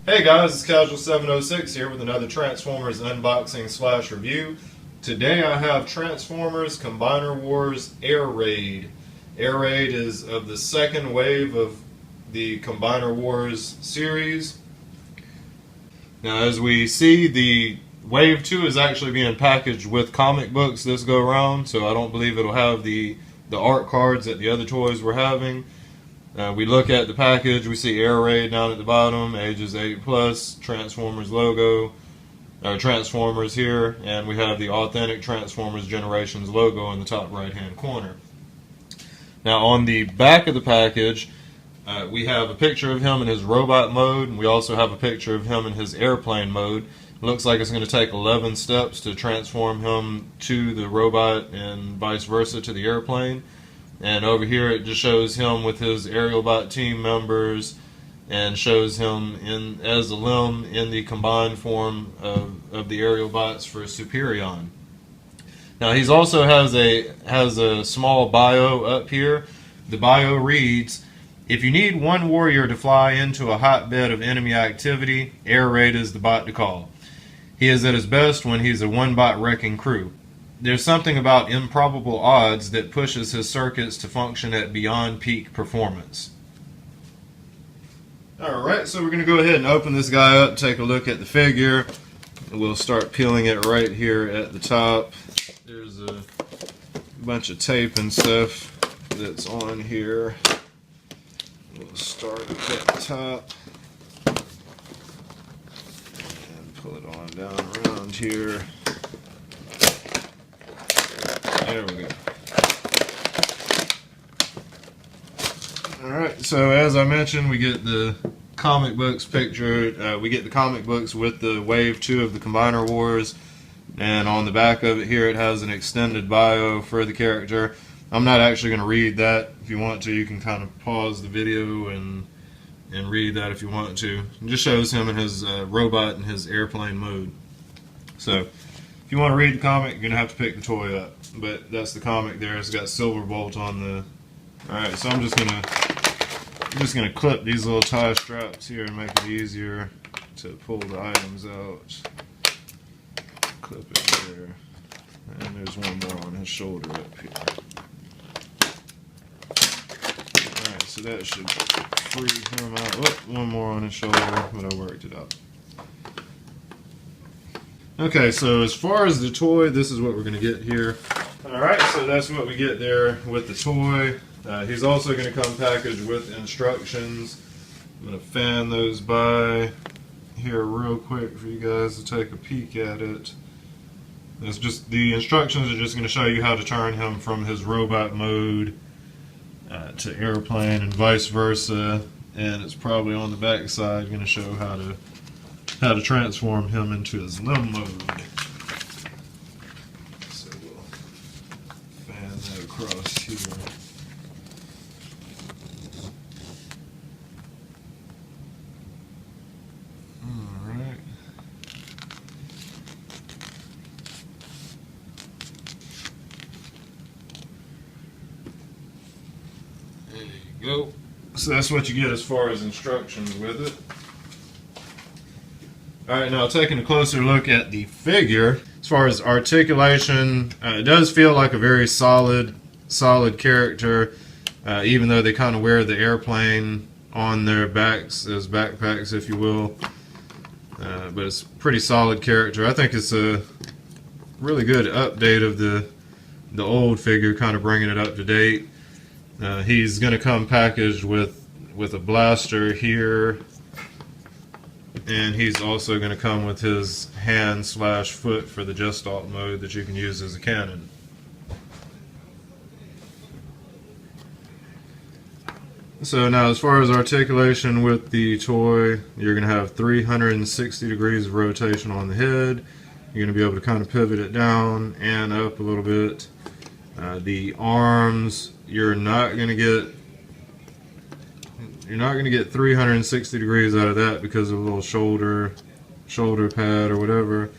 Hey guys, it's Casual706 here with another Transformers unboxing slash review. Today I have Transformers Combiner Wars Air Raid. Air Raid is of the second wave of the Combiner Wars series. Now as we see, the Wave 2 is actually being packaged with comic books this go around, so I don't believe it'll have the art cards that the other toys were having. We look at the package, we see Air Raid down at the bottom, ages 8+, Transformers logo, or Transformers here, and we have the authentic Transformers Generations logo in the top right hand corner. Now on the back of the package, we have a picture of him in his robot mode, and we also have a picture of him in his airplane mode. It looks like it's going to take 11 steps to transform him to the robot and vice versa to the airplane. And over here it just shows him with his Aerialbot team members and shows him as a limb in the combined form of the Aerialbots for Superion. Now he also has a small bio up here. The bio reads, "If you need one warrior to fly into a hotbed of enemy activity, Air Raid is the bot to call. He is at his best when he's a one-bot wrecking crew. There's something about improbable odds that pushes his circuits to function at beyond peak performance." Alright, so we're going to go ahead and open this guy up, take a look at the figure. We'll start peeling it right here at the top. There's a bunch of tape and stuff that's on here. We'll start at the top and pull it on down around here. There we go. Alright, so as I mentioned, we get the comic books picture. We get the comic books with the Wave 2 of the Combiner Wars. And on the back of it here, it has an extended bio for the character. I'm not actually going to read that. If you want to, you can kind of pause the video and read that if you want to. It just shows him in his robot and his airplane mode. So, if you want to read the comic, you're going to have to pick the toy up. But that's the comic there. It's got Silverbolt on the... Alright, so I'm just gonna clip these little tie straps here and make it easier to pull the items out. Clip it there. And there's one more on his shoulder up here. Alright, so that should free him out. Oh, one more on his shoulder, but I worked it out. Okay, so as far as the toy, this is what we're going to get here. Alright, so that's what we get there with the toy. He's also going to come packaged with instructions. I'm going to fan those by here real quick for you guys to take a peek at it. It's just, the instructions are just going to show you how to turn him from his robot mode to airplane and vice versa. And it's probably on the back side going to show how to transform him into his limb mode. So we'll fan that across here. Alright. There you go. So that's what you get as far as instructions with it. Alright, now taking a closer look at the figure, as far as articulation, it does feel like a very solid character, even though they kind of wear the airplane on their backs, as backpacks if you will. But it's a pretty solid character. I think it's a really good update of the old figure, kind of bringing it up to date. He's going to come packaged with a blaster here. And he's also going to come with his hand/foot for the Gestalt mode that you can use as a cannon. So now as far as articulation with the toy, you're going to have 360 degrees of rotation on the head. You're going to be able to kind of pivot it down and up a little bit. The arms, you're not going to get 360 degrees out of that because of a little shoulder pad or whatever,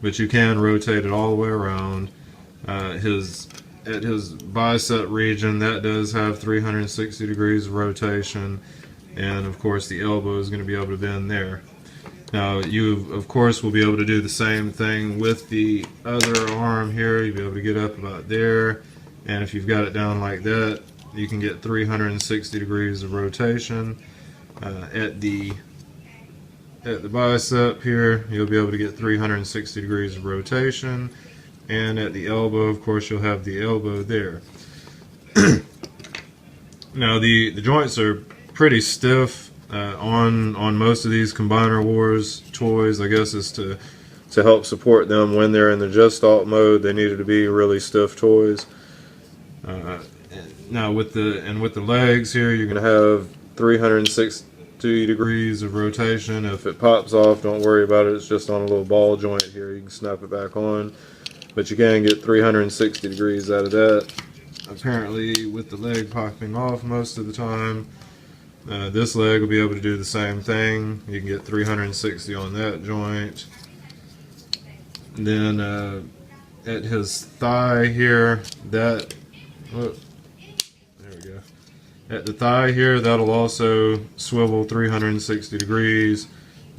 but you can rotate it all the way around. At his bicep region, that does have 360 degrees of rotation, and of course the elbow is going to be able to bend there. Now you of course will be able to do the same thing with the other arm here. You'll be able to get up about there, and if you've got it down like that, you can get 360 degrees of rotation. At the bicep here, you'll be able to get 360 degrees of rotation, and at the elbow, of course, you'll have the elbow there. Now the joints are pretty stiff on most of these Combiner Wars toys. I guess is to help support them when they're in the just alt mode. They needed to be really stiff toys. Now with the legs here, you're going to have 360 degrees of rotation. If it pops off, don't worry about it. It's just on a little ball joint here. You can snap it back on, but you can get 360 degrees out of that. Apparently, with the leg popping off most of the time, this leg will be able to do the same thing. You can get 360 on that joint. And then at his thigh here, there we go. At the thigh here, that'll also swivel 360 degrees,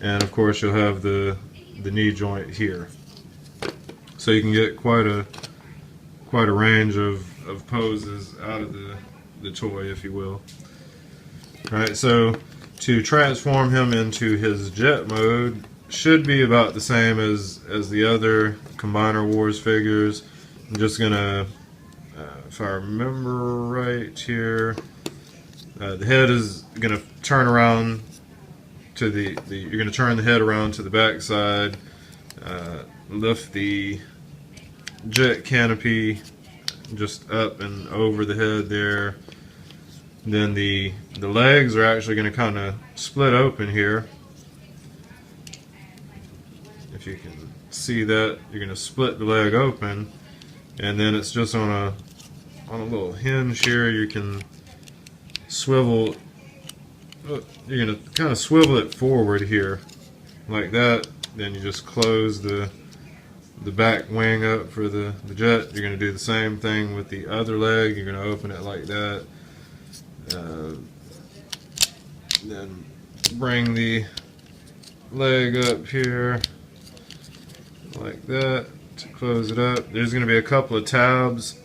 and of course you'll have the knee joint here. So you can get quite a range of poses out of the toy, if you will. Alright, so to transform him into his jet mode should be about the same as the other Combiner Wars figures. I'm just gonna, if I remember right here, the head is gonna turn around to you're gonna turn the head around to the back side, lift the jet canopy just up and over the head there. Then the legs are actually going to kind of split open here. If you can see that, you're going to split the leg open, and then it's just on a little hinge here. You can swivel. You're going to kind of swivel it forward here, like that. Then you just close the back wing up for the jet. You're going to do the same thing with the other leg. You're going to open it like that. Then bring the leg up here like that to close it up. There's going to be a couple of tabs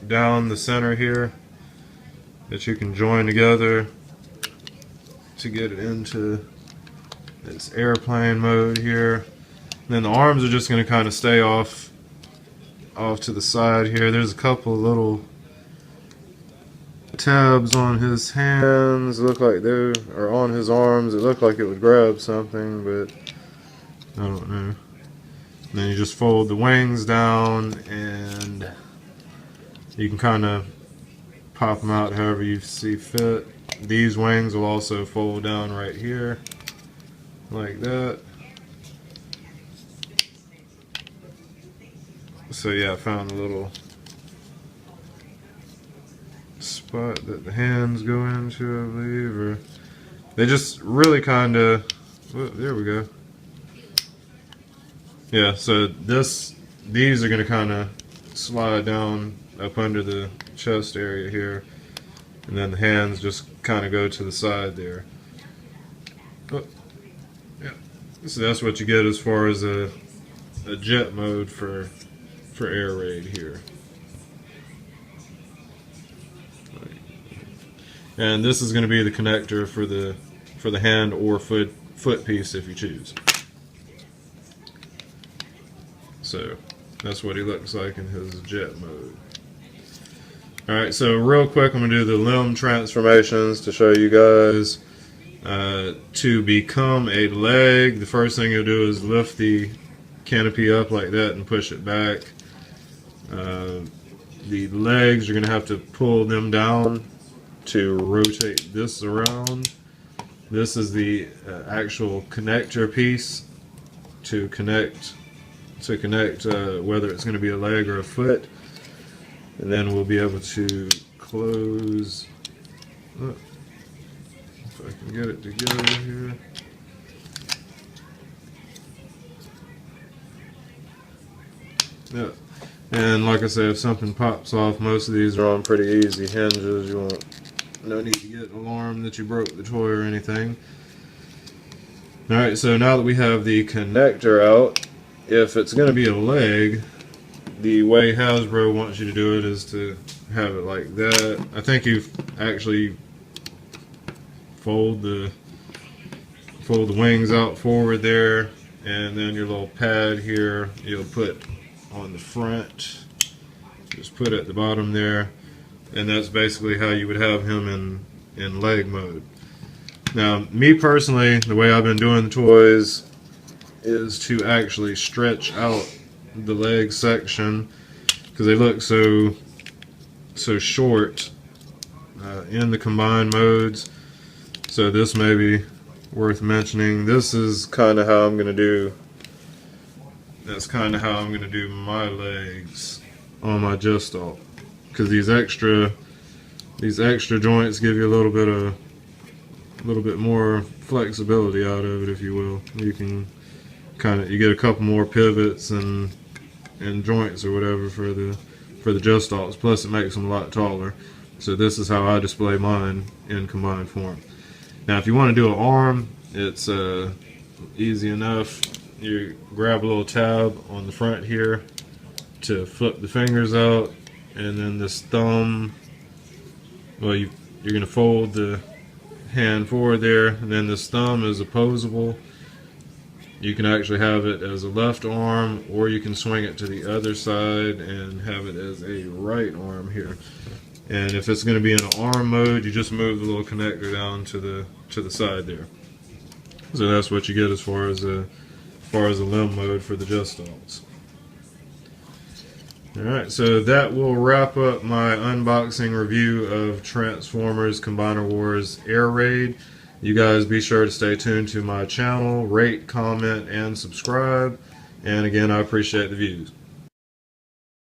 down the center here that you can join together to get it into its airplane mode here. Then the arms are just going to kind of stay off to the side here. There's a couple of little tabs on his hands. Look like they are on his arms. It looked like it would grab something, but I don't know. And then you just fold the wings down, and you can kind of pop them out however you see fit. These wings will also fold down right here, like that. So yeah, I found a little spot that the hands go into, I believe, or they just really kind of, there we go. Yeah, so these are going to kind of slide down up under the chest area here, and then the hands just kind of go to the side there. Oh, yeah, so that's what you get as far as a jet mode for air raid here. And this is going to be the connector for the hand or foot piece if you choose. So that's what he looks like in his jet mode. Alright, so real quick I'm going to do the limb transformations to show you guys. To become a leg, the first thing you'll do is lift the canopy up like that and push it back. The legs, you're going to have to pull them down to rotate this around. This is the actual connector piece to connect whether it's going to be a leg or a foot, and then we'll be able to close. If I can get it together here. Yeah. And like I said, if something pops off, most of these are on pretty easy hinges. You won't, no need to get an alarm that you broke the toy or anything. Alright, so now that we have the connector out, if it's going to be a leg, the way Hasbro wants you to do it is to have it like that. I think you actually fold the wings out forward there, and then your little pad here you'll put on the front. Just put at the bottom there, and that's basically how you would have him in leg mode. Now, me personally, the way I've been doing the toys is to actually stretch out the leg section because they look so short in the combined modes. So this may be worth mentioning. This is kind of how I'm gonna do. That's kind of how I'm gonna do my legs on my Gestalt, because these extra joints give you a little bit more flexibility out of it, if you will. You can you get a couple more pivots and joints or whatever for the Gestalts. Plus, it makes them a lot taller. So this is how I display mine in combined form. Now, if you want to do an arm, it's easy enough. You grab a little tab on the front here to flip the fingers out, and then this thumb. Well, you're going to fold the hand forward there, and then this thumb is opposable. You can actually have it as a left arm, or you can swing it to the other side and have it as a right arm here. And if it's going to be in an arm mode, you just move the little connector down to the side there. So that's what you get as far as a limb mode for the Gestalts. Alright, so that will wrap up my unboxing review of Transformers Combiner Wars Air Raid. You guys be sure to stay tuned to my channel, rate, comment, and subscribe. And again, I appreciate the views.